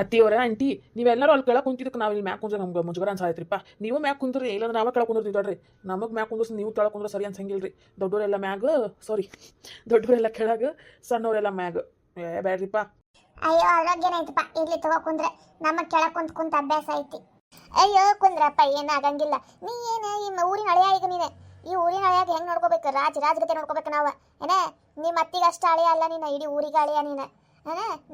ಅತ್ತಿಯವರ aunty ನೀವೆಲ್ಲರೂ ಅಲ್ಲಿ ಕೆಳಗೆ ಕುಂತಿದ್ದಕ್ಕೆ ನಾವು ಇಲ್ಲಿ ಮ್ಯಾಕ್ ಕುಂದ್ರೆ ನಮ್ಗೆ ಮುಜುಗರ ಅನ್ಸಾಯ್ತ್ರಿಪ್ಪ. ನೀವು ಮ್ಯಾಕ್ ಕುಂದ್ರಿ, ಇಲ್ಲಾಂದ್ರೆ ನಾವೇ ಕೆಳಗೆ ಕುಂದಿರ್ತೀವಿ ತಡ್ರಿ. ನಮಗೆ ಮ್ಯಾಕ್ ಕುಂದ್ರಸ್ ನೀವು ಕೆಳಗೆ ಕುಂದ್ರೆ ಸರಿ ಅನ್ಸಂಗಿಲ್ರಿ. ದೊಡ್ಡವರೆಲ್ಲ ಮ್ಯಾಗ, ಸಾರಿ ದೊಡ್ಡವರೆಲ್ಲ ಕೆಳಗೆ, ಸಣ್ಣವರೆಲ್ಲ ಮ್ಯಾಗ. ಬ್ಯಾಡ್ರಿಪ್ಪ. ಅಯ್ಯೋ ಅದ್ರಾಗ ಏನಾಯ್ತಪ್ಪ, ಇರ್ಲಿ ತಗೋ ಕುಂದ್ರೆ. ನಮ್ಮ ಕೆಳಗೆ ಕುಂತ ಅಭ್ಯಾಸ ಐತಿ. ಅಯ್ಯೋ ಕುಂದ್ರಪ್ಪ, ಏನಾಗಂಗಿಲ್ಲ. ನೀ ಏನು ಈ ಊರಿನ ಹಳೆಯ ಈಗ ನೀನೆ. ಈ ಊರಿನ ಹಳೆಯಾಗ ಹೆಂಗ್ ನೋಡ್ಕೋಬೇಕು, ರಾಜಗತೆ ನೋಡ್ಕೋಬೇಕು ನಾವು. ಏನ ನಿಮ್ಮ ಅತ್ತಿಗೆ ಅಷ್ಟ ಹಳೆಯ ಅಲ್ಲ ನೀನು, ಇಡೀ ಊರಿಗೆ ಹಳೆಯ ನೀನು.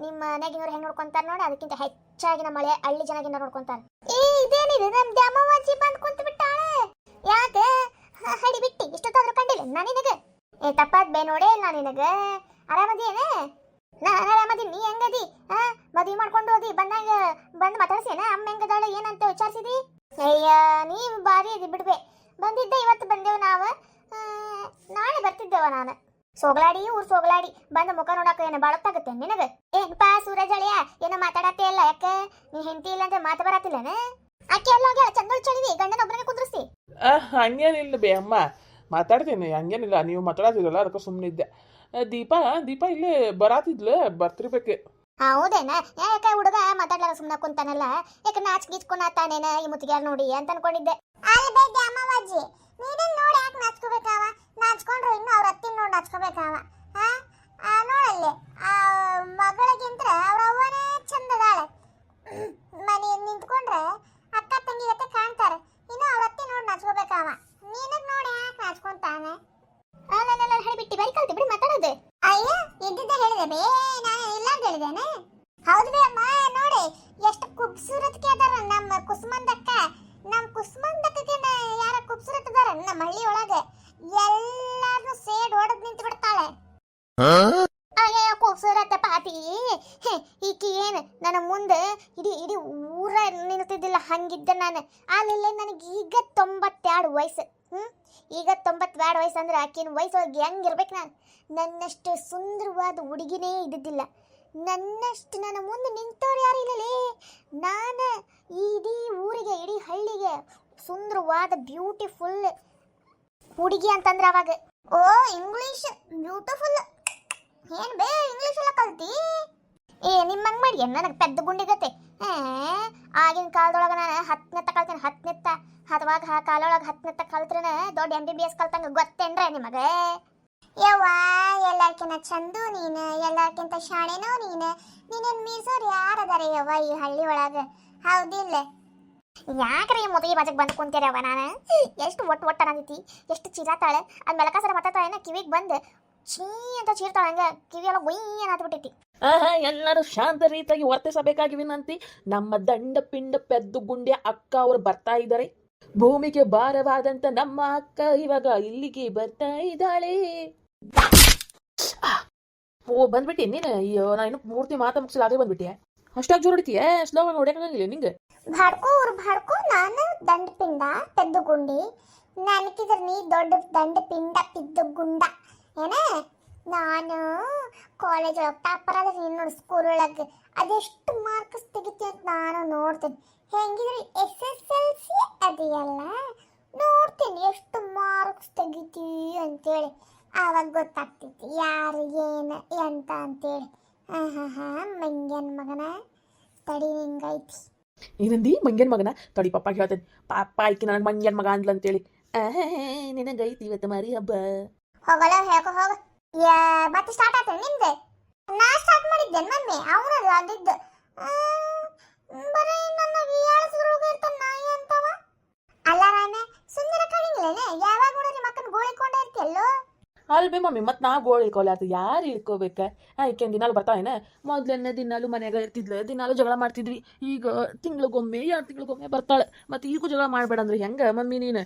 ನಿಮ್ಮ ಮನೆಗಿನವ್ರು ಹೆಂಗ್ ನೋಡ್ಕೊಂತಾರ ನೋಡಿ, ಅದಕ್ಕಿಂತ ಹೆಚ್ಚಾಗಿ ನಮ್ಮ ಹಳ್ಳಿ ಜನಗಿನ ನೋಡ್ಕೊಂತಾರ. ಇದೇನಿದೆ, ನಮ್ ದ್ಯಾಮವ್ವಾಜಿ ಬಂದ್ ಕುಂತ ಬಿಟ್ಟಾಳೆ. ಯಾಕೆ ಹಡಿ ಬಿಟ್ಟಿ ಇಷ್ಟೊತ್ತಾದ್ರೂ ಕಂಡಿಲ್ಲ ನಾ ನಿನಗೆ? ತಪ್ಪಾದ್ ಬೇ ನೋಡೇ ಇಲ್ಲ ನಿನಗ. ಆರಾಮದೇನೆ? ನಾ ಆರಾಮದೀನಿ. ನೀ ಹೆಂಗದಿ? ಮದ್ವಿ ಮಾಡ್ಕೊಂಡು ಹೋದಿ, ಬಂದಾಗ ಬಂದು ಮಾತಾಡ್ಸೇನ ಅಮ್ಮ ಹೆಂಗದಾಳೆ ಏನಂತ ವಿಚಾರಿಸಿದಿ? ಅಯ್ಯ ನೀ ಬಾರಿ ಅದಿ ಬಿಡ್ಬೆ. ಬಂದಿದ್ದೆ ಇವತ್ತು ಬಂದೇವು ನಾವು, ನಾಳೆ ಬರ್ತಿದ್ದೇವ ನಾನು. ಸೋಗಲಾಡಿ ಊರ್ ಸೋಗಲಾಡಿ ಬಂದ ಮುಖ ನೋಡಾಕ ಏನು ಬಾಳತ್ತಾಗತ್ತೆ ನಿನಗ? ಏನಪ್ಪಾ ಸೂರಜ್ ಅಳಿಯ ಏನೋ ಮಾತಾಡತ್ತೇ ಇಲ್ಲ, ಯಾಕೆ ನೀ ಹೆಂಡತಿ ಇಲ್ಲ ಅಂದ್ರೆ ಮಾತು ಬರತ್ತಿಲ್ಲನ? ಆಕೆ ಎಲ್ಲ ಹೋಗ್ಯಾಳ ಚಂದೋಳ್ ಚಳಿವಿ ಗಂಡನ ಒಬ್ಬರನ್ನ ಕುಂದ್ರಿಸಿ. ಹಂಗೇನಿಲ್ಲ ಬೇ ಅಮ್ಮ, ಮಾತಾಡ್ತೀನಿ, ಹಂಗೇನಿಲ್ಲ. ನೀವು ಮಾತಾಡತ್ತಿದ್ರಲ್ಲ ಅದಕ್ಕೆ ಸುಮ್ಮನಿದ್ದೆ. ದೀಪಾ ಇಲ್ಲೇ ಬರಾತಿದ್ಲು, ಬರ್ತಿರ್ಬೇಕು. ಹೌದೇನ? ಯಾಕೆ ಹುಡುಗ ಮಾತಾಡ್ಲಾರ ಸುಮ್ಮನೆ ಕುಂತಾನಲ್ಲ, ಯಾಕೆ ನಾಚ್ ಗೀಚ್ಕೊಂಡಾತಾನೇನ ಈ ಮುತ್ತಿಗ್ಯಾರ ನೋಡಿ ಅಂತ ಅನ್ಕೊಂಡಿದ್ದೆ. ಅಲ್ಬೇಡಿ ಅಮ್ಮವಾಜಿ, ನೀನೇ ನೋಡಿ ಯಾಕೆ ನಾಚ್ಕೋಬೇಕಾವ? ನಾಚ್ಕೊಂಡ್ರು ಇನ್ನು ಅವ್ರ ಅತ್ತಿನ ನೋಡಿ ನಾಚ್ಕೋಬೇಕಾವ. ನೋಡಲ್ಲಿ ಆ ಮಗಳಿಗಿಂತ ಅವ್ರ ಅವ್ವನೇ ಚಂದದಾಳೆ. ಮನೆ ನಿಂತ್ಕೊಂಡ್ರೆ ಅಕ್ಕ ತಂಗಿ ಜೊತೆ ಕಾಣ್ತಾರೆ, ಇನ್ನು ಅವ್ರ ಅತ್ತಿ ನೋಡಿ ನಾಚ್ಕೋಬೇಕಾವ. ನೀನಗ್ ನೋಡಿ ಯಾಕೆ ನಾಚ್ಕೊಂತಾನೆ? ಅಲ್ಲ ಹೇಳಿಬಿಟ್ಟು ಬರಿ ಕಲ್ತಿ ಬಿಡಿ ಮಾತಾಡೋದು. ಅಯ್ಯ ಇದ್ದಿದ್ದೆ ಹೇಳಿದೆ ಬೇ, ನಾನು ಇಲ್ಲ ಹೇಳಿದ್ದೇನೆ. ಹೌದು ಬೇ ಅಮ್ಮ, ನೋಡಿ ಎಷ್ಟು ಖೂಬ್ಸೂರತ್ಗೆ ಅದಾರ ನಮ್ಮ ಕುಸುಮಂದಕ್ಕ. ನಮ್ಮ ಕುಸುಮಂದಕ್ಕಗೆ ಯಾರ ಖೂಬ್ಸೂರತ್ ಅದಾರ ನಮ್ಮ ಹಳ್ಳಿ ಒಳಗೆ. ಎಲ್ಲಾರು ಸೇಡ್ ಹೊಡೆದ್ ನಿಂತು ಬಿಡ್ತಾಳೆ. ಅಯ್ಯೋ ಖೂಬ್ಸೂರತ್ ಪಾತಿ ಈಕಿ ಏನು ನನ್ನ ಮುಂದೆ ಇಡೀ ಊರ ನಿಲ್ತಿದ್ದಿಲ್ಲ, ಹಂಗಿದ್ದೆ ನಾನು. ಆಮೇಲೆ ನನಗೆ ಈಗ 92 ವಯಸ್ಸು. ಈಗ 92 ವಯಸ್ಸು ಅಂದ್ರೆ ಆಕಿನ ವಯಸ್ಸೊಳಗೆ ಹೆಂಗಿರ್ಬೇಕು ನಾನು? ನನ್ನಷ್ಟು ಸುಂದರವಾದ ಹುಡುಗಿನೇ ಇದ್ದಿದ್ದಿಲ್ಲ. ನನ್ನಷ್ಟು ನನ್ನ ಮುಂದೆ ನಿಂತವ್ರು ಯಾರು ಇಲ್ಲಲೇ. ನಾನು ಇಡೀ ಊರಿಗೆ ಇಡೀ ಹಳ್ಳಿಗೆ ಸುಂದರವಾದ ಬ್ಯೂಟಿಫುಲ್ ಹುಡುಗಿ ಅಂತಂದ್ರೆ ಅವಾಗ. ಓ ಇಂಗ್ಲೀಷ್ ಬ್ಯೂಟಿಫುಲ್ ಏನ್ ಬೇ ಇಂಗ್ಲೀಷ್ ಎಲ್ಲ ಕಲ್ತಿ? ನಿಮ್ಮಂಗೆ ಮಾಡಿ ನನಗೆ ಪೆದ್ದ ಗುಂಡಿಗತ್ತೆ. ಆಗಿನ ಕಾಲದೊಳಗೆ ನಾನು 10ನೆತ್ತ ಕಲ್ತೀನಿ. 10ನೆತ್ತ ಅವಾಗ ಆ ಕಾಲೊಳಗೆ 10ನೆತ್ತ ಕಲ್ತ್ರೇನೆ ದೊಡ್ಡ MBBS ಕಲ್ತಂಗೆ ಗೊತ್ತೇನ್ರೆ ನಿಮಗೆ? ಯವ್ವ ಎಲ್ಲರ್ಕಿಂತ ಚಂದು ನೀನು, ಎಲ್ಲರ್ಕಿಂತ ಶಾಣೆನೋ ನೀನು. ನೀನೇನು ಮೀರ್ಸೋರು ಯಾರದಾರೆ ಯವ್ವ ಈ ಹಳ್ಳಿ ಒಳಗೆ? ಹೌದಿಲ್ಲ? ಯಾಕ್ರಿ ಮೊದಲಿಗೆ ಬಾಜಕ್ ಬಂದು ಕುಂತೀರವ? ನಾನು ಎಷ್ಟು ಒಟ್ಟು ಅನ್ನತೈತಿ, ಎಷ್ಟು ಚಿರಾತಾಳೆ. ಅದು ಮೆಲಕಾಸರ ಮಾತಾಡ್ತಾಳೆ, ಕಿವಿಗೆ ಬಂದು ಚೀ ಅಂತ ಚೀರ್ತಾಳೆ, ಹಂಗೆ ಕಿವಿಯೆಲ್ಲ ಗುಯ್ ಅನ್ನತ್ಬಿಟ್ಟೈತಿ. ಎಲ್ಲರೂ ಶಾಂತ ರೀತಿಯಾಗಿ ವರ್ತಿಸಬೇಕಾಗಿವಿನಂತಿ. ನಮ್ಮ ದಂಡ ಪಿಂಡ ಪೆದ್ದು ಗುಂಡಿಯ ಅಕ್ಕ ಅವರು ಬರ್ತಾ ಇದ್ದಾರೆ. ಭೂಮಿಗೆ ಭಾರವಾದಂತ ನಮ್ಮ ಅಕ್ಕ ಇವಾಗ ಇಲ್ಲಿಗೆ ಬರ್ತಾ ಇದ್ದಾಳೆ. ಓ ಬಂದ್ಬಿಟ್ಟಿ ನೀನು? ಅಯ್ಯೋ ನಾನು ಇನ್ನು ಪೂರ್ತಿ ಮಾತಾ ಮುಗಿಸಲಾಗೆ ಬಂದ್ಬಿಟ್ಟಿಯಾ? ಅಷ್ಟಾಗಿ ಜೋರ್ ಹೊಡಿತೀಯ? ಸ್ಲೋ ಆಗಿ ಹೊಡ್ಯಾಕಂಗಿಲ್ಲ ನಿಂಗೆ? ಭಾಡ್ಕೋ ನಾನು ದಂಡ ಪಿಂಡ ಪೆದ್ದು ಗುಂಡಿ, ನನಗಿದ್ರ ನೀ ದೊಡ್ಡ ದಂಡ ಪಿಂಡ ಪಿದ್ದು ಗುಂಡ ಏನ? ನಾನು ಕಾಲೇಜ್ ಒಳಗೆ ಟಾಪರ್ ಆದ್ರೆ ನೀನು ನೋಡಿ ಸ್ಕೂಲ್ ಒಳಗೆ ಅದೆಷ್ಟು ಮಾರ್ಕ್ಸ್ ತೆಗಿತಿ ಅಂತ ನಾನು ನೋಡ್ತೀನಿ. ಹೆಂಗಿದ್ರಿ SSLC ಅದೆಯಲ್ಲ, ನೋಡ್ತೀನಿ ಎಷ್ಟು ಮಾರ್ಕ್ಸ್ ತೆಗಿತಿ ಅಂತೇಳಿ. ಆವಾಗ ಗೊತ್ತಾಗ್ತೈತಿ ಯಾರು ಏನು ಎಂತ ಅಂತೇಳಿ. ಮಂಗ್ಯನ್ ಮಗನ ತಡಿ ನಿಂಗೈತಿ. ಏನಂದಿ? ಮಂಗ್ಯನ್ ಮಗನ? ತಡಿ ಪಪ್ಪ ಹೇಳ್ತೇನೆ. ಪಾಪ ಆಯ್ಕೆ ನನಗೆ ಮಂಗ್ಯನ್ ಮಗ ಅಂದ್ಲಂತೇಳಿ. ನಿನಗೈತಿ ಇವತ್ತು ಮಾರಿ ಹಬ್ಬ. ಹೋಗಲ್ಲ ಹೇಳ್ಕೊ ಹೋಗ. ಮತ್ತೆ ಸ್ಟಾರ್ಟ್ ಆತ ನಿಮ್ದೆ? ನಾ ಸ್ಟಾರ್ಟ್ ಮಾಡಿದ್ದೇನೆ ಮಮ್ಮಿ, ಅವನದು ಅಂದಿದ್ದು. ಬರೀ ನನ್ನ ಹೀಯಾಳಿಸ್ದ್ರೊಳಗೆ ಇರ್ತಾನೆ ನಾಯಿ ಅಂತವ. ಅಲ್ಲ ರಾನೆ ಸುಂದರ ಕಾಣಿಂಗ್ಲೇನೆ, ಯಾವಾಗ ನೋಡ್ರಿ ಮಕ್ಕನ ಗೋಳಿಕೊಂಡೇ ಇರ್ತಿಯಲ್ಲೋ? ಅಲ್ಬೇ ಮಮ್ಮಿ, ಮತ್ತೆ ನಾ ಗೋಳು ಇಳ್ಕೊಲ್ಲ ಅದು ಯಾರು ಇಳ್ಕೋಬೇಕ? ಈಕೆ ದಿನಾಲು ಬರ್ತಾವೇನ? ಮೊದ್ಲನ್ನ ದಿನಾಲು ಮನ್ಯಾಗ ಇರ್ತಿದ್ಲು, ದಿನಾಲು ಜಗಳ ಮಾಡ್ತಿದ್ವಿ. ಈಗ ತಿಂಗಳಿಗೊಮ್ಮೆ 2 ತಿಂಗಳಿಗೊಮ್ಮೆ ಬರ್ತಾಳೆ. ಮತ್ತೆ ಈಗೂ ಜಗಳ ಮಾಡ್ಬೇಡ ಅಂದ್ರೆ ಹೆಂಗ ಮಮ್ಮಿ ನೀನು?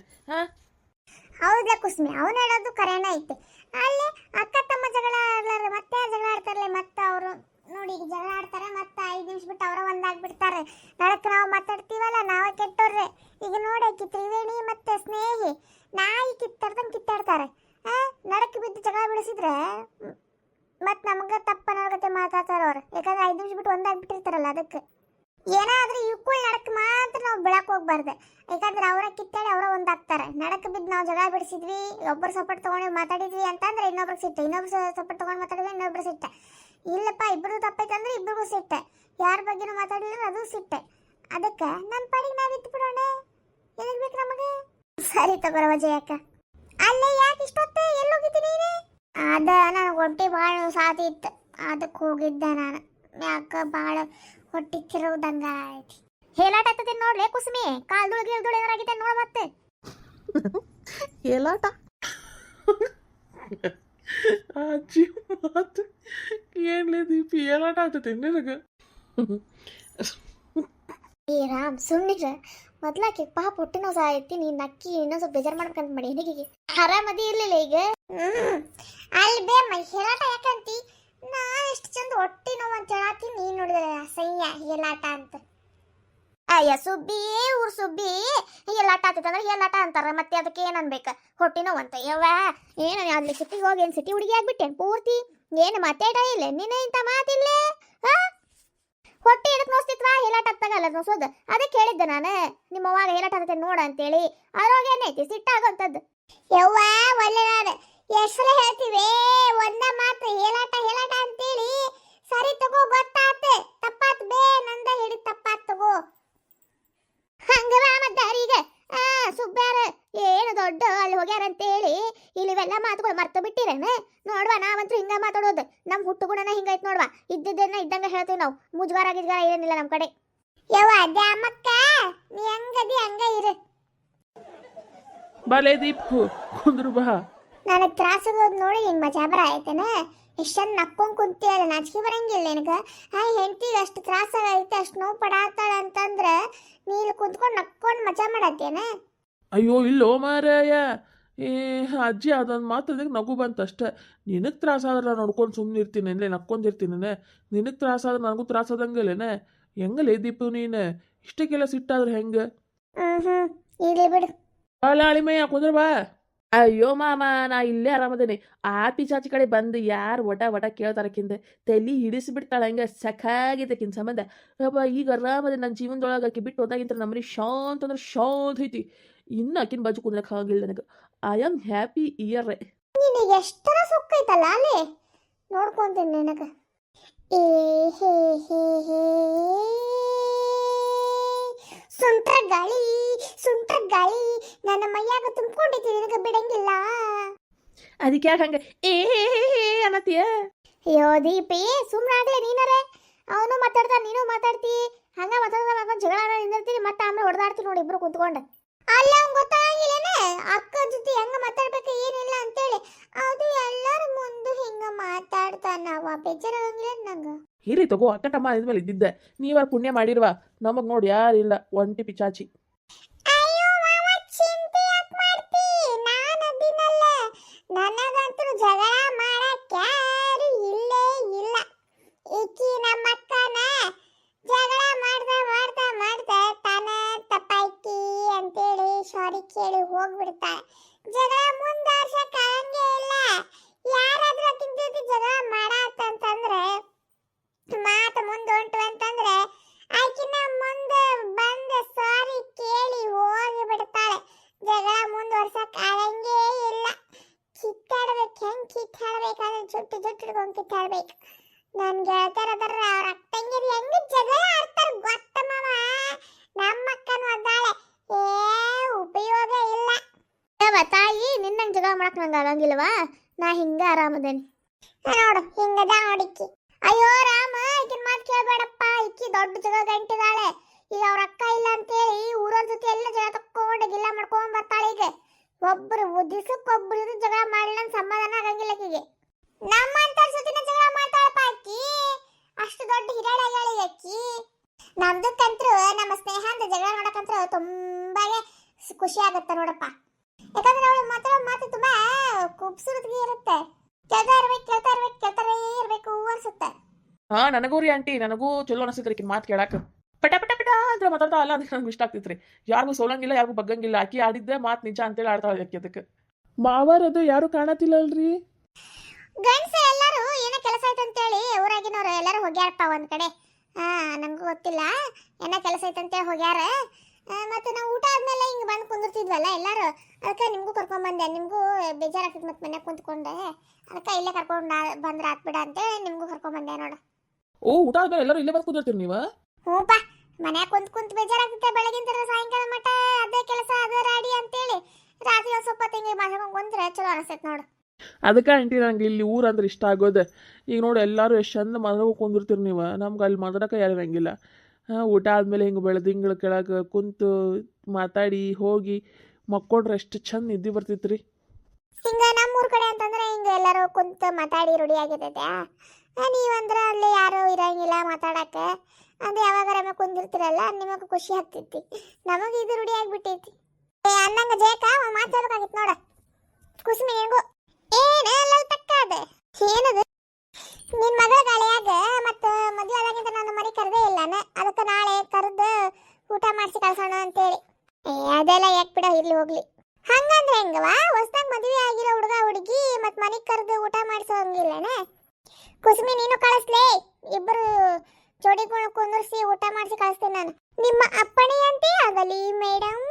ಹೌದಾ ಕುಸ್ಮಿ, ಅವನು ಹೇಳೋದು ಕರೆನ ಐತೆ. ಅಲ್ಲೇ ಅಕ್ಕ ತಮ್ಮ ಜಗಳ ಆಡ್ಲಾರ ಮತ್ತೆ ಜಗಳ ಆಡ್ತಾರಲ್ಲ, ಮತ್ತೆ ಅವರು ನೋಡಿ ಈಗ ಜಗಳ ಆಡ್ತಾರೆ, ಮತ್ತೆ 5 ನಿಮಿಷ ಬಿಟ್ಟು ಅವರ ಒಂದಾಗ್ಬಿಡ್ತಾರೆ. ನಡಕ್ಕೆ ನಾವು ಮಾತಾಡ್ತೀವಲ್ಲ ನಾವೇ ಕೆಟ್ಟೋರ್ರೆ. ಈಗ ನೋಡಕ್ಕೆ ತ್ರಿವೇಣಿ ಮತ್ತೆ ಸ್ನೇಹಿ ನಾಯಿ ಕಿತ್ತಾಡ್ದಂಗೆ ಕಿತ್ತಾಡ್ತಾರೆ. ನಡಕ್ಕೆ ಬಿದ್ದು ಜಗಳ ಬಿಡಿಸಿದ್ರೆ ಮತ್ತೆ ನಮ್ಗೆ ತಪ್ಪನಗತ್ತೆ ಮಾತಾಡ್ತಾರೆ ಅವ್ರು. ಯಾಕಂದ್ರೆ 5 ನಿಮಿಷ ಬಿಟ್ಟು ಒಂದಾಗ್ಬಿಟ್ಟಿರ್ತಾರಲ್ಲ, ಅದಕ್ಕೆ ಏನಾದ್ರೂ ಇವ್ಕುಳ್ ನಡಕ್ ಮಾತ್ರ ನಾವು ಬೆಳಕ್ ಹೋಗ್ಬಾರ್ದು. ಯಾಕಂದ್ರೆ ಅವರ ಕಿತ್ತಾಡಿ ಅವರ ಒಂದಾಗ್ತಾರೆ. ನಡಕ್ ಬಿದ್ದು ನಾವು ಜಗಳ ಬಿಡಿಸಿದ್ವಿ, ಒಬ್ಬರು ಸಪೋರ್ಟ್ ತಗೊಂಡು ಮಾತಾಡಿದ್ವಿ ಅಂತಂದ್ರೆ ಇನ್ನೊಬ್ರಿಗೆ ಸಿಟ್ಟ, ಇನ್ನೊಬ್ರು ಸಪೋರ್ಟ್ ತಗೊಂಡು ಮಾತಾಡಿದ್ವಿ ಇನ್ನೊಬ್ರು ಸಿಟ್ಟ. ಇಲ್ಲಪ್ಪ ಇಬ್ಬರು ತಪ್ಪೈತೆ ಅಂದ್ರೆ ಇಬ್ಬರಿಗೂ ಸಿಟ್ಟ. ಯಾರ ಬಗ್ಗೆನೂ ಮಾತಾಡಿದ್ರೆ ಅದು ಸಿಟ್ಟೆ. ಅದಕ್ಕೆ ನಮ್ಮ ಪಾಡಿಗೆ ನಾವು ಇತ್ತು ಬಿಡೋಣ. ಎಲ್ಲಿಗೆ ಬೇಕು ನಮಗೆ? ಸರಿ ತಗೋರವ ಜಯಕ್ಕ. ಅಲ್ಲೇ ಯಾಕೆ ಇಷ್ಟೊತ್ತು ಎಲ್ಲಿ ಹೋಗಿದ್ದೀನಿ ನೀನು? ಅದ ನನಗೆ ಹೊಟ್ಟೆ ಭಾಳ ಸಾತಿ ಇತ್ತು, ಅದಕ್ಕೆ ಹೋಗಿದ್ದೆ ನಾನು. ಯಾಕ ಭಾಳ ಹೊಟ್ಟೆ ಕಿರುವುದಂಗ ಐತಿ. ಹೇಲಾಟ ಆಗ್ತದೆ ನೋಡ್ಲೆ ಕುಸುಮಿ, ಕಾಲ್ದೊಳಗೆ ಇಲ್ದೊಳಗೆ ಏನಾರಾಗಿದೆ ನೋಡ ಮತ್ತೆ. ಏಲಾಟ ಅಜ್ಜಿ ಮಾತು ಏನ್ಲೇ ದೀಪಿ, ಏಲಾಟ ಆಗ್ತೈತೆ ನಿನಗೆ? ಏ ರಾಮ್ ಸುಮ್ಮನಿರ, ಮೊದ್ಲಾಕಿ ಪಾಪ ಹೊಟ್ಟೆ ನೋವು ಐತಿ, ನೀನ್ ನಕ್ಕಿ ಇನ್ನೊಂದು ಸ್ವಲ್ಪ ಬೇಜಾರು ಮಾಡ್ಬೇಕಂತ ಮಾಡಿ ಹೆನಿಗೆ ಆರಾಮದಿ ಇರ್ಲಿಲ್ಲ ಈಗ. ಅಲ್ಲಿ ಬೇ ಮೈ ಹೇಲಾಟ ಯಾಕಂತಿ? ನಾ ಎಷ್ಟು ಚಂದ ಹೊಟ್ಟೆ ನೋವು ಅಂತ ಹೇಳತ್ತೀನಿ, ನೀನ್ ನೋಡಿದ್ರೆ ಅಸಹ್ಯ ಹೇಲಾಟ ಅಂತ. ಅಯ್ಯ ಸುಬ್ಬಿ, ಊರ್ ಸುಬ್ಬಿ, ಹೇಲಾಟ ಆಗ್ತೈತಂದ್ರೆ ಹೇಲಾಟ ಅಂತಾರ, ಮತ್ತೆ ಅದಕ್ಕೆ ಏನ್ ಅನ್ಬೇಕ? ಹೊಟ್ಟೆ ನೋವು ಅಂತ. ಯವ್ವ ಏನು ಅಲ್ಲಿ ಸಿಟಿಗೆ ಹೋಗಿ ಏನು ಸಿಟಿ ಹುಡುಗಿ ಆಗ್ಬಿಟ್ಟೇನು ಪೂರ್ತಿ? ಏನು ಮಾತಾಡ ಇಲ್ಲ ನೀನು, ಇಂಥ ಮಾತಿಲ್ಲೇ. ಹಾ ಹೊಟ್ಟೆ ಎದಕ್ಕೆ ನೋಸ್ತಿತ್ವಾ? ಹೇಲಾಟ ಆಗ್ತಾಗಲ್ಲ ನೋಸೋದು. ಅದಕ್ಕೆ ಹೇಳಿದ್ದೆ ನಾನು ನಿಮ್ಮ ಅವಾಗ ಹೇಲಾಟ ಆಗ್ತೈತೆ ನೋಡ ಅಂತೇಳಿ. ಅದ್ರೊಳಗೆ ಏನೈತಿ ಸಿಟ್ಟಾಗೋಂಥದ್ದು? ಯವ್ವ ಒಳ್ಳೆ ನಾನು ಎಷ್ಟು ಹೇಳ್ತೀವಿ ಒಂದ ಮಾತ್ರ ಹೇಲಾಟ ಹೇಲಾಟ ಅಂತೇಳಿ. ಸರಿ ತಗೋ ಗೊತ್ತಾತ, ತಪ್ಪಾತ್ ಬೇ, ನಂದ ಹಿಡಿದು ತಪ್ಪಾತ್ ತಗೋ. ಹಂಗವ ಮದ್ದಾರೀಗ ಸುಬ್ಬ್ಯಾರ ಏನು ದೊಡ್ಡ ಅಲ್ಲಿ ಹೋಗ್ಯಾರ ಅಂತೇಳಿ ಇಲ್ಲಿ ಇವೆಲ್ಲ ಮಾತುಗಳು ಮರ್ತು ಬಿಟ್ಟಿರೇನ? ನೋಡ್ವಾ ನಾವಂತೂ ಹಿಂಗ ಮಾತಾಡೋದು, ನಮ್ಮ ಹುಟ್ಟುಗುಣನ ಹಿಂಗೈತ್ ನೋಡ್ವಾ. ಇದ್ದಿದ್ದನ್ನ ಇದ್ದಂಗ ಹೇಳ್ತೀವಿ ನಾವು, ಮುಜುಗಾರ ಗಿಜ್ಗಾರ ಏನಿಲ್ಲ ನಮ್ಮ ಕಡೆ. ಯವ್ವ ದ್ಯಾಮಕ್ಕ, ನೀ ಹಂಗದಿ ಹಂಗ ಇರು. ಬಾಲೇ ದೀಪ್ ಕುಂದ್ರು ಬಾ. ನನಗೆ ತ್ರಾಸಗೋದು ನೋಡಿ ಹಿಂಗೆ ಮಜಾ ಬರ ಆಯ್ತೇನ? ಎಷ್ಟೊಂದು ನಕ್ಕೊಂಡ್ ಕುಂತಿಯಲ್ಲ, ನಾಚಿಕೆ ಬರಂಗಿಲ್ಲ ನಿನಗೆ? ಹೆಂಡತಿಗೆ ಅಷ್ಟು ತ್ರಾಸಾಗೈತೆ, ಅಷ್ಟು ನೋವು ಪಡಾತಾಳ ಅಂತಂದ್ರೆ ನೀನು ಕುಂತ್ಕೊಂಡು ನಕ್ಕೊಂಡು ಮಜಾ ಮಾಡತ್ತೇನ? ಅಯ್ಯೋ ಇಲ್ಲೋ ಮಾರಾಯ, ಅಜ್ಜಿ ಅದೊಂದು ಮಾತಂದ್ರೆ ನಗು ಬಂತಷ್ಟೆ. ನಿನಗೆ ತ್ರಾಸಾದ್ರೆ ನಾನು ನೋಡ್ಕೊಂಡು ಸುಮ್ಮನೆ ಇರ್ತೀನಿ ಅಲ್ಲೇ ನಕ್ಕೊಂಡಿರ್ತೀನೇ. ನಿನಗೆ ತ್ರಾಸಾದ್ರೆ ನನಗೂ ತ್ರಾಸದಂಗಲೇನೆ. ಹೆಂಗಲೇ ದೀಪು ನೀನು ಇಷ್ಟಕ್ಕೆಲ್ಲ ಸಿಟ್ಟಾದ್ರೆ ಹೆಂಗೆ? ಇರ್ಲಿ ಬಿಡು. ಅಲ್ಲ ಅಳಿಮಯ್ಯ ಕುಂದ್ರ ಬಾ. ಅಯ್ಯೋ ಮಾಮ, ನಾ ಇಲ್ಲೇ ಆರಾಮದೇನಿ. ಆ ಪಿಚಾಚಿ ಕಡೆ ಬಂದು ಯಾರು ಒಟ ಕೇಳ್ತಾರಕ್ಕಿಂತ ತಲೆ ಹಿಡಿಸಿಬಿಡ್ತಾಳೆ. ಹಂಗೆ ಸಖಾಗಿದ್ದಕ್ಕಿಂತ ಸಂಬಂಧ ಅಪ್ಪ. ಈಗ ಆರಾಮದೆ ನನ್ನ ಜೀವನದೊಳಗೆ ಆಕಿ ಬಿಟ್ಟು ಹೋದಾಗಿಂತ ನಮ್ಮನೆ ಶಾಂತ ಅಂದ್ರೆ ಶಾಂತ ಐತಿ. ಇನ್ನು ಆಕಿನ ಬಾಜು ಕುಂದ್ರಕ್ಕೆ ಆಗಂಗಿಲ್ಲ ನನಗೆ. I am happy year. ನಿನಗೆ ಎಷ್ಟರ ಸುಖ ಐತಲ್ಲ ಅಲ್ಲಿ ನೋಡ್ಕೊಂತೀನಿ ನಿನಗೆ. ಏ ಹೇ ಹೇ ಹೇ ಸುಂಟ್ರ ಗಾಳಿ ನನ್ನ ಮೈಯಾಗ ತುಂಬಿಕೊಂಡಿದ್ದೀನಿ, ನಿನಗೆ ಬಿಡಂಗಿಲ್ಲ. ಅದಕ್ಕೆ ಯಾಕೆ ಹಂಗೆ ಅನ್ನತ್ತೀಯ? ಅಯ್ಯೋ ದೀಪಿ ಸುಮ್ಮನಾಗ್ಲೇ ನೀನರೇ. ಅವನು ಮಾತಾಡ್ತಾ ನೀನು ಮಾತಾಡ್ತಿ, ಹಂಗ ಮಾತಾಡ್ತಾ ಜಗಳ ನಿಂದಿರ್ತೀನಿ, ಮತ್ತೆ ಆಮೇಲೆ ಹೊಡೆದಾಡ್ತೀನಿ ನೋಡಿ ಇಬ್ರು ಕುಂತ್ಕೊಂಡು. ಅಲ್ಲ ಅವ್ನು ಗೊತ್ತಾಗಿಲ್ಲೇನೆ ಅಕ್ಕ ಜೊತೆ ಹೆಂಗ ಮಾತಾಡ್ಬೇಕು ಏನಿಲ್ಲ ಅಂತೇಳಿ. ಅದು ಎಲ್ಲರ ಮುಂದೆ ಹಿಂಗ ಮಾತಾಡ್ತಾನವ, ಬೇಜಾರಾಗಂಗಿಲ್ಲ ನಂಗೆ. ಇರಿ ತಗೋ, ಅಕ್ಕಟಮ್ಮ ಇದ್ಮೇಲೆ ಇದ್ದಿದ್ದೆ. ನೀವಾರು ಪುಣ್ಯ ಮಾಡಿರ್ವ, ನಮಗೆ ನೋಡಿ ಯಾರಿಲ್ಲ, ಒಂಟಿ ಪಿಚಾಚಿ. ಅಯ್ಯೋ ಮಾವ ಚಿಂತೆ ಯಾಕೆ ಮಾಡ್ತಿ? ನಾನು ಅದಿನಲ್ಲ, ನನಗಂತೂ ಜಗಳ ಮಾಡಕ್ಕೆ ಯಾರು ಇಲ್ಲೇ ಇಲ್ಲ. ಈಕಿ ನಮ್ಮ ಅಕ್ಕನ ಜಗಳ ಮಾಡ್ತಾ ತಾನ ತಪ್ಪಾಯ್ತಿ ಅಂತೇಳಿ ಸಾರಿ ಕೇಳಿ ಹೋಗ್ಬಿಡ್ತಾಳೆ. ಜಗಳ ಮುಂದಾರ್ಸಕ್ ಆಗಂಗೇ ಇಲ್ಲ. ಯಾರಾದ್ರೂ ಆಕಿನ ಜೊತೆ ಜಗಳ ಮಾಡತ್ತಂತಂದ್ರೆ ಮಾತು ಮುಂದೆ ಹೊಂಟು ಅಂತಂದ್ರೆ ಆಕಿನ ಮುಂದೆ ಬಂದು ಸಾರಿ ಕೇಳಿ ಹೋಗಿ ಬಿಡ್ತಾಳೆ. ಜಗಳ ಮುಂದುವರ್ಸಕ್ ಆಗಂಗೇ ಇಲ್ಲ. ಕಿತ್ತಾಡ್ಬೇಕು, ಹೆಂಗ್ ಕಿತ್ತಾಡ್ಬೇಕಾದ್ರೆ ಜುಟ್ಟು ಹಿಡ್ಕೊಂಡು ಕಿತ್ತಾಡ್ಬೇಕು. ನನ್ ಗೆಳತಿಯರದಾರ ಅವ್ರ ಅಕ್ಕಂಗಿರಿ ಹೆಂಗ ಜಗಳ ಆಡ್ತಾರ ಗೊತ್ತಮ್ಮವ. ನಮ್ಮ ಅಕ್ಕನು ಅದಾಳೆ, ಉಪಯೋಗ ಇಲ್ಲ. ತಾಯಿ ನಿನ್ನಂಗೆ ಜಗಳ ಮಾಡಕ್ ನಂಗೆ ಆಗಂಗಿಲ್ವಾ? ನಾ ಹಿಂಗ ಆರಾಮದೇನಿ ನೋಡು, ಹಿಂಗದ ನೋಡಿಕ್ಕಿ. ಅಯ್ಯೋ ರಾಮ, ಈಗಿನ ಮಾತು ಕೇಳಬೇಡಪ್ಪ. ಈಕಿ ದೊಡ್ಡ ಜಗಳ ಗಂಟಿದಾಳೆ. ಈಗ ಅವ್ರ ಅಕ್ಕ ಇಲ್ಲ ಅಂತೇಳಿ ಊರವ್ರ ಜೊತೆ ಎಲ್ಲ ಜಗಳ ತಕ್ಕೊಂಡು ಗಿಲ್ಲ ಮಾಡ್ಕೊಂಡ್ ಬರ್ತಾಳೆ. ಈಗ ಒಬ್ರು ದಿವಸಕ್ಕೊಬ್ರು ಜಗಳ ಮಾಡಿಲ್ಲ ಸಮಾಧಾನ ಆಗಂಗಿಲ್ಲ ಆಕಿಗೆ. ನಮ್ಮಂತರ ಜೊತೆನ ಜಗಳ ಮಾಡ್ತಾಳಪ್ಪ ಆಕಿ. ಅಷ್ಟು ದೊಡ್ಡ ಹಿರಾಳಾಗಿ ಆಕಿ. ನಮ್ದಕ್ಕಂತ್ರು ನಮ್ಮ ಸ್ನೇಹ ಅಂತ ಜಗಳ ನೋಡಕಂತ್ರು ತುಂಬಾನೇ ಖುಷಿ ಆಗತ್ತೆ ನೋಡಪ್ಪ. ಯಾಕಂದ್ರೆ ಅವಳು ಮಾತಾಡೋ ಮಾತು ತುಂಬಾ ಖೂಬ್ಸೂರತ್ಗೆ ಇರುತ್ತೆ. ಕೇಳ್ತಾರೇ ಇರ್ಬೇಕು ಅನ್ಸುತ್ತೆ. ಹಾ ನನಗೂ ರೀ ಆಂಟಿ, ನನಗೂ ಚಲೋ ಅನಿಸ್ತೈತ್ರಿ ಆಕಿನ ಮಾತು ಕೇಳಾಕ. ಪಟ ಅಂತ ಮಾತಾಡ್ತಾ ಅಲ್ಲ, ಅದಕ್ಕೆ ನಂಗೆ ಇಷ್ಟ ಆಗ್ತೈತ್ರಿ. ಯಾರಿಗೂ ಸೋಲಂಗಿಲ್ಲ, ಯಾರಿಗೂ ಬಗ್ಗಂಗಿಲ್ಲ. ಆಕಿ ಆಡಿದ್ದೆ ಮಾತು ನಿಜ ಅಂತೇಳಿ ಆಡ್ತಾಳೆ ಆಕಿ. ಅದಕ್ಕೆ ಮಾವಾರದು ಯಾರು ಕಾಣತಿಲ್ಲಲ್ರಿ? ಗಂಡ್ಸ ಎಲ್ಲರೂ ಏನೋ ಕೆಲಸ ಐತೆ ಅಂತೇಳಿ ಊರಾಗಿನವ್ರು ಎಲ್ಲರೂ ಹೋಗ್ಯಾರಪ್ಪ ಒಂದ್ ಕಡೆ. ನಂಗೂ ಗೊತ್ತಿಲ್ಲ, ಏನೋ ಕೆಲಸ ಐತಂತೇಳಿ ಹೋಗ್ಯಾರ. ಮತ್ತೆ ನಾವು ಊಟ ಆದ್ಮೇಲೆ ಹಿಂಗೆ ಬಂದು ಕುಂದಿರ್ತಿದ್ವಲ್ಲ ಎಲ್ಲರೂ, ಅದಕ್ಕೆ ನಿಮಗೂ ಕರ್ಕೊಂಡ್ಬಂದೆ. ನಿಮಗೂ ಬೇಜಾರಾಗ್ತದೆ ಮತ್ತೆ ಮನ್ಯಾಗ ಕುಂತ್ಕೊಂಡೆ, ಅದಕ್ಕೆ ಇಲ್ಲೇ ಕರ್ಕೊಂಡು ಬಂದ್ರೆ ಆತ್ಬಿಡ ಅಂತೇಳಿ ನಿಮಗೂ ಕರ್ಕೊಂಡ್ಬಂದೆ ನೋಡು. ಓ ಊಟ ಆದ್ಮೇಲೆ ಎಲ್ಲರೂ ಇಲ್ಲೇ ಬಂದು ಕೂತಿರ್ತೀರಿ ನೀವು? ಹ್ಞೂಪ್ಪ, ಮನ್ಯಾಗ ಕುಂತ್ ಬೆಳಗಿಂದ ಸಾಯಂಕಾಲ ಮಟ ಅದೇ ಕೆಲಸ ಅದೇ ರಾಡಿ ಅಂತೇಳಿ ರಾತ್ರಿ ಒಂದು ಸ್ವಲ್ಪ ತಿಂಗಿ ಮಾಡ್ಕೊಂಡು ಕುಂತ್ರೆ ಚಲೋ ಅನಿಸ್ತೈತೆ ನೋಡು. ಅದಕ್ಕೆ ಆಂಟಿ ನಂಗೆ ಇಲ್ಲಿ ಊರು ಅಂದ್ರೆ ಇಷ್ಟ ಆಗೋದು. ಈಗ ನೋಡಿ ಎಲ್ಲರೂ ಎಷ್ಟು ಚಂದ ಮನೆಗೆ ಕುಂದಿರ್ತೀರಿ ನೀವು, ನಮ್ಗೆ ಅಲ್ಲಿ ಮಾತಾಡೋಕೆ ಯಾರು ಇರಂಗಿಲ್ಲ. ಊಟ ಆದಮೇಲೆ ಹಿಂಗೆ ಬೆಳೆದಿಂಗಳ ಕೆಳಗೆ ಕುಂತು ಮಾತಾಡಿ ಹೋಗಿ ಮಕ್ಕೊಂಡ್ರೆ ಎಷ್ಟು ಚಂದ ನಿದ್ದೆ ಬರ್ತೈತೆ ರೀ. ಹಿಂಗೆ ನಮ್ಮೂರ ಕಡೆ ಅಂತಂದ್ರೆ ಹಿಂಗೆ ಎಲ್ಲರೂ ಕುಂತು ಮಾತಾಡಿ ರೂಢಿ ಆಗಿರ್ತೈತೆ. ನೀವಂದ್ರೆ ಅಲ್ಲಿ ಯಾರೂ ಇರಂಗಿಲ್ಲ ಮಾತಾಡಕ್ಕೆ, ಅಂದ್ರೆ ಯಾವಾಗಾರ ಕುಂದಿರ್ತಿರಲ್ಲ ನಿಮಗೆ ಖುಷಿ ಆಗ್ತೈತಿ. ನಮಗೆ ಇದು ರೂಢಿ ಆಗಿಬಿಟ್ಟೈತಿ. ಅನ್ನಂಗ ಜೇಕ ಮಾತಾಡ್ಬೇಕಾಗಿತ್ತು ನೋಡ ಕುಸುಮಿ ನಿನಗೂ ಏನೆಲ್ಲ ತಕ್ಕಾದೆ ಏನದು ನಿನ್ನ ಮಗಳ ಗಾಳಿಯಾಗ ಮತ್ತು ಮದುವೆ ಆದಾಗಿಂತ ನಾನು ಮರಿ ಕರೆದೇ ಇಲ್ಲಾನ, ಅದಕ್ಕೆ ನಾಳೆ ಕರೆದು ಊಟ ಮಾಡಿಸಿ ಕಳ್ಸೋಣ ಅಂತೇಳಿ. ಅದೆಲ್ಲ ಯಾಕೆ ಬಿಡ, ಇರ್ಲಿ ಹೋಗ್ಲಿ. ಹಂಗಂದ್ರೆ ಹೆಂಗವಾ, ಹೊಸ್ದಾಗ ಮದುವೆ ಆಗಿರೋ ಹುಡುಗ ಹುಡುಗಿ ಮತ್ತು ಮನೆಗೆ ಕರೆದು ಊಟ ಮಾಡಿಸೋ ಹಂಗಿಲ್ಲನ? ಕುಸುಮಿ ನೀನು ಕಳಿಸ್ಲೇ, ಇಬ್ಬರು ಜೋಡಿಗಳು ಕುಂದರ್ಸಿ ಊಟ ಮಾಡಿಸಿ ಕಳಿಸ್ತೇನೆ ನಾನು. ನಿಮ್ಮ ಅಪ್ಪಣೆ ಅಂತೆ ಆಗಲಿ ಮೇಡಮ್.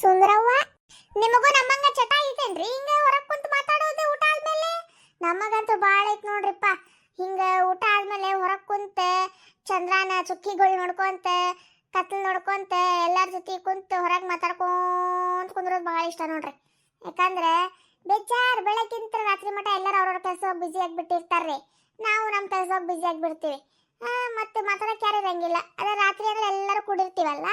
ಸುಂದರವ್ವ, ನಿಮಗೂ ನಮ್ಮಂಗ ಚಟ ಐತೇನ್ರಿ ಹಿಂಗ ಹೊರಗೆ ಕುಂತು ಮಾತಾಡೋದು ಊಟ ಆದ್ಮೇಲೆ? ನಮಗಂತೂ ಭಾಳ ಐತ್ ನೋಡ್ರಿಪ್ಪ. ಹಿಂಗ ಊಟ ಆದ್ಮೇಲೆ ಹೊರಗೆ ಕುಂತ ಚಂದ್ರನ ಚುಕ್ಕಿಗಳು ನೋಡ್ಕೊಂತ ಕತ್ಲು ನೋಡ್ಕೊಂತ ಎಲ್ಲರ ಜೊತೆ ಕುಂತು ಹೊರಗೆ ಮಾತಾಡ್ಕೊಂತ ಕುಂದ್ರೋದು ಭಾಳ ಇಷ್ಟ ನೋಡ್ರಿ. ಯಾಕಂದ್ರೆ ಬೇಜಾರು ಬೆಳಕಿಂತ ರಾತ್ರಿ ಮಟ ಎಲ್ಲರೂ ಅವ್ರವ್ರ ಕೆಲಸ ಬ್ಯುಸಿ ಆಗಿಬಿಟ್ಟಿರ್ತಾರ್ರಿ. ನಾವು ನಮ್ಮ ಕೆಲಸ ಬ್ಯುಸಿ ಆಗಿಬಿಡ್ತೀವಿ, ಮತ್ತೆ ಮಾತಾಡೋಕೆ ಯಾರು ಇರಂಗಿಲ್ಲ. ಅದೇ ರಾತ್ರಿ ಅಂದ್ರೆ ಎಲ್ಲರೂ ಕೂಡಿರ್ತೀವಲ್ಲ,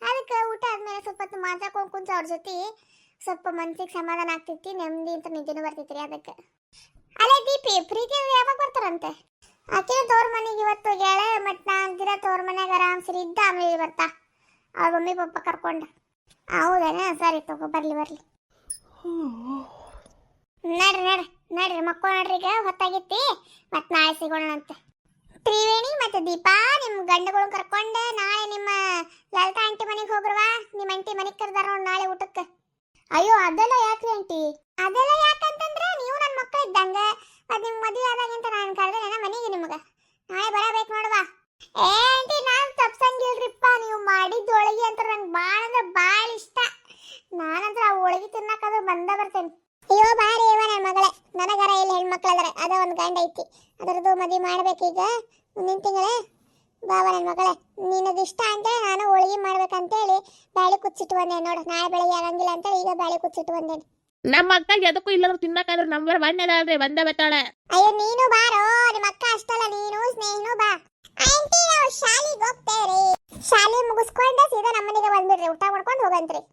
ಅದಕ್ಕೆ ಊಟ ಆದ್ಮೇಲೆ ಸ್ವಲ್ಪ ಹೊತ್ತು ಮಾತಾಡ್ಕೊಂಡು ಕುಂತು ಅವ್ರ ಜೊತೆ ಸ್ವಲ್ಪ ಮನ್ಸಿಗೆ ಸಮಾಧಾನ ಆಗ್ತೈತಿ, ನೆಮ್ಮದಿ ಅಂತ ನಿದ್ದೆನೂ ಬರ್ತೈತಿ. ಅದಕ್ಕೆ ಅಲ್ಲೇ ದೀಪಿ ಪ್ರೀತಿ ಯಾವಾಗ ಬರ್ತಾರಂತೆ? ಆಕೆ ತೋರ ಮನೆಗೆ ಇವತ್ತು ಹೇಳ, ಮತ್ತು ನಾಲ್ಕು ತೋರ ಮನೆಯಾಗ ಆರಾಮ್ಸರಿ ಇದ್ದ ಆಮೇಲೆ ಬರ್ತಾ ಅವ್ರ ಮಮ್ಮಿ ಪಪ್ಪ ಕರ್ಕೊಂಡು. ಹೌದೇನ? ಸರಿ ತಗೋ, ಬರ್ಲಿ ಬರ್ಲಿ. ನಡ್ರಿ ಮಕ್ಕಳು ನಡ್ರಿ, ಈಗ ಹೊತ್ತಾಗಿತ್ತಿ. ಮತ್ತು ನಾಳೆ ಸಿಗೋಣಂತೆ. ತ್ರಿವೇಣಿ ಮತ್ತು ದೀಪಾ ನಿಮ್ಮ ಗಂಡುಗಳು ಕರ್ಕೊಂಡು ನಾಳೆ ನಿಮ್ಮ ಲಲಿತಾ ಆಂಟಿ ಮನೆಗೆ ಹೋಗ್ರವ. ನಿಮ್ಮ ಆಂಟಿ ಮನೆಗೆ ಕರೆದಾರ ನೋಡಿ ನಾಳೆ ಊಟಕ್ಕೆ. ಅಯ್ಯೋ ಅದೆಲ್ಲ ಯಾಕ್ರಿ ಆಂಟಿ? ಅದೆಲ್ಲ ಯಾಕಂತಂದ್ರೆ ನೀವು ನನ್ನ ಮಕ್ಕಳು ಇದ್ದಂಗೆ, ಅದು ನಿಮ್ಗೆ ಮದುವೆ ಆದಾಗಿಂತ ನಾನು ಕರೆದೇನ ಮನೆಗೆ ನಿಮ್ಗೆ. ನಾಳೆ ಬರಬೇಕು ನೋಡುವ. ಏ ಆಂಟಿ, ನಾನು ತಪ್ಸಂಗಿಲ್ರಿಪ್ಪ. ನೀವು ಮಾಡಿದ್ದು ಹೋಳಿಗೆ ಅಂತ ನಂಗೆ ಭಾಳ ಅಂದ್ರೆ ಭಾಳ ಇಷ್ಟ. ನಾನಂದ್ರೆ ಆ ಹೋಳಿಗೆ ತಿನ್ನಕ್ಕಾದ್ರೂ ಬರ್ತೇನೆ. ಅಯ್ಯೋ ಬಾರಿ ಇವ ನನ್ನ ಮಗಳೇ, ನನಗಾರ ಇಲ್ಲಿ ಹೆಣ್ಮಕ್ಳು ಅದಾರೆ, ಅದ ಒಂದು ಗಂಡ ಐತಿ, ಅದರದ್ದು ಮದುವೆ ಮಾಡ್ಬೇಕೀಗ ಮುಂದಿನ ತಿಂಗಳೇ. ಬಾವ ನನ್ನ ಮಗಳೇ, ನಿನದು ಇಷ್ಟ ಅಂತೇಳಿ ನಾನು ಹೋಳಿಗೆ ಮಾಡ್ಬೇಕಂತೇಳಿ ಬ್ಯಾಳಿ ಕುಚ್ಚಿಟ್ಟು ಬಂದೆ ನೋಡು. ನಾಳೆ ಬೆಳಗ್ಗೆ ಆಗಂಗಿಲ್ಲ ಅಂತೇಳಿ ಈಗ ಬ್ಯಾಳಿ ಕುಚ್ಚಿಟ್ಟು ಬಂದೇನೆ. ನಮ್ಮ ಅಕ್ಕ ಎದಕ್ಕೂ ಇಲ್ಲಂದ್ರೆ ತಿನ್ನಕ್ಕಾದ್ರೆ ನಂಬರ್ ಒನ್ ಅದಾಳ್ರಿ, ಬಂದ ಬತ್ತಾಳೆ. ಅಯ್ಯೋ ನೀನು ಬಾರೋ, ನಿಮ್ಮ ಅಕ್ಕ ಅಷ್ಟಲ್ಲ, ನೀನು ಸ್ನೇಹನು ಬಾ. ಆಂಟಿ ನಾವು ಶಾಲೆಗೆ ಹೋಗ್ತೇವ್ರಿ. ಶಾಲೆ ಮುಗಿಸ್ಕೊಂಡೆ ಸೀದಾ ನಮ್ಮನೆಗೆ ಬಂದ್ಬಿಡ್ರಿ, ಊಟ ಮಾಡ್ಕೊಂಡು ಹೋಗಂತ್ರಿ.